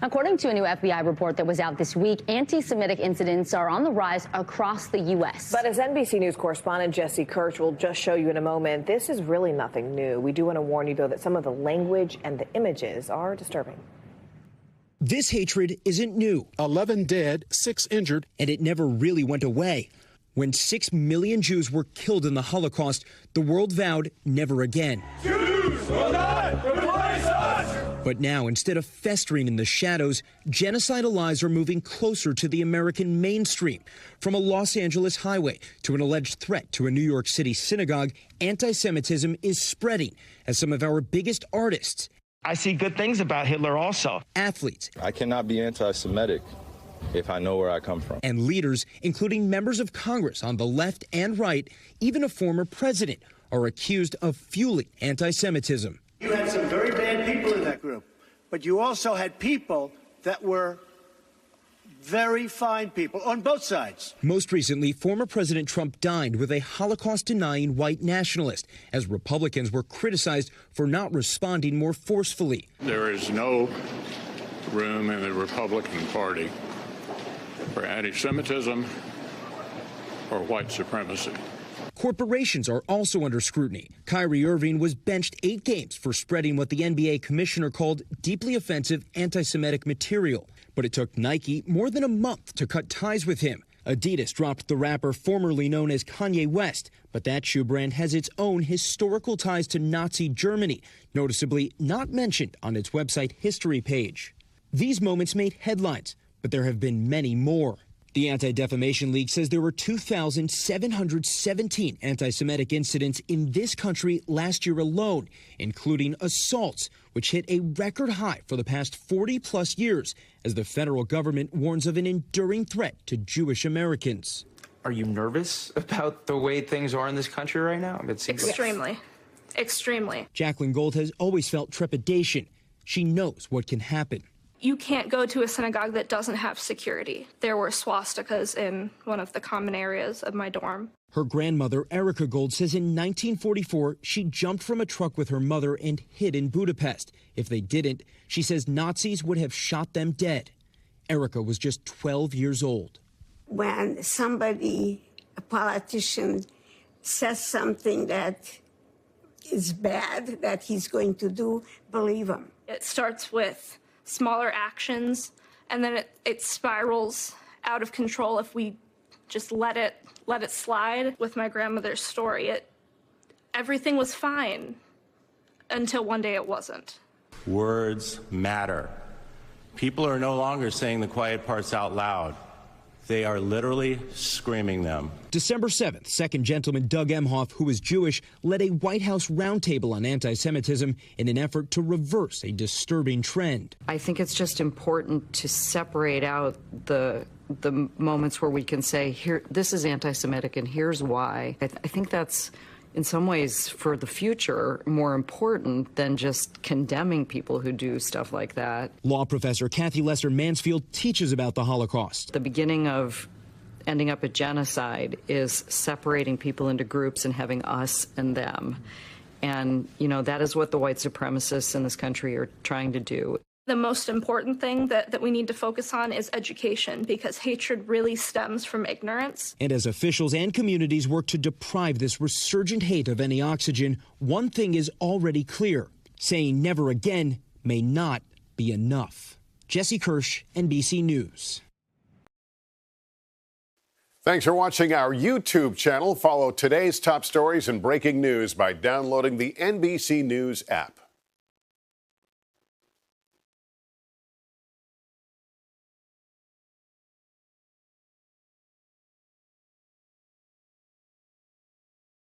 According to a new FBI report that was out this week, anti-Semitic incidents are on the rise across the U.S. But as NBC News correspondent Jesse Kirsch will just show you in a moment, this is really nothing new. We do want to warn you, though, that some of the language and the images are disturbing. This hatred isn't new. 11 dead, 6 injured, and it never really went away. When 6 million Jews were killed in the Holocaust, the world vowed never again. Jews will not replace us! But now, instead of festering in the shadows, genocidal lies are moving closer to the American mainstream. From a Los Angeles highway to an alleged threat to a New York City synagogue, anti-Semitism is spreading as some of our biggest artists. I see good things about Hitler also. Athletes. I cannot be anti-Semitic if I know where I come from. And leaders, including members of Congress on the left and right, even a former president, are accused of fueling anti-Semitism. You had some very bad people in that group, but you also had people that were very fine people on both sides. Most recently, former President Trump dined with a Holocaust-denying white nationalist, as Republicans were criticized for not responding more forcefully. There is no room in the Republican Party for anti-Semitism or white supremacy. Corporations are also under scrutiny. Kyrie Irving was benched 8 games for spreading what the NBA commissioner called deeply offensive anti-Semitic material. But it took Nike more than a month to cut ties with him. Adidas dropped the rapper formerly known as Kanye West, but that shoe brand has its own historical ties to Nazi Germany, noticeably not mentioned on its website history page. These moments made headlines, but there have been many more. The Anti-Defamation League says there were 2,717 anti-Semitic incidents in this country last year alone, including assaults, which hit a record high for the past 40-plus years, as the federal government warns of an enduring threat to Jewish Americans. Are you nervous about the way things are in this country right now? It seems extremely. Extremely. Jacqueline Gold has always felt trepidation. She knows what can happen. You can't go to a synagogue that doesn't have security. There were swastikas in one of the common areas of my dorm. Her grandmother, Erica Gold, says in 1944, she jumped from a truck with her mother and hid in Budapest. If they didn't, she says Nazis would have shot them dead. Erica was just 12 years old. When somebody, a politician, says something that is bad, that he's going to do, believe him. It starts with smaller actions, and then it spirals out of control if we just let it slide. With my grandmother's story, everything was fine until one day it wasn't. Words matter. People are no longer saying the quiet parts out loud. They are literally screaming them. December 7th, Second Gentleman Doug Emhoff, who is Jewish, led a White House roundtable on anti-Semitism in an effort to reverse a disturbing trend. I think it's just important to separate out the moments where we can say, here, this is anti-Semitic and here's why. I think that's, in some ways, for the future, more important than just condemning people who do stuff like that. Law professor Kathy Lesser-Mansfield teaches about the Holocaust. The beginning of ending up at genocide is separating people into groups and having us and them. And, you know, that is what the white supremacists in this country are trying to do. The most important thing that we need to focus on is education, because hatred really stems from ignorance. And as officials and communities work to deprive this resurgent hate of any oxygen, one thing is already clear. Saying never again may not be enough. Jesse Kirsch, NBC News. Thanks for watching our YouTube channel. Follow today's top stories and breaking news by downloading the NBC News app.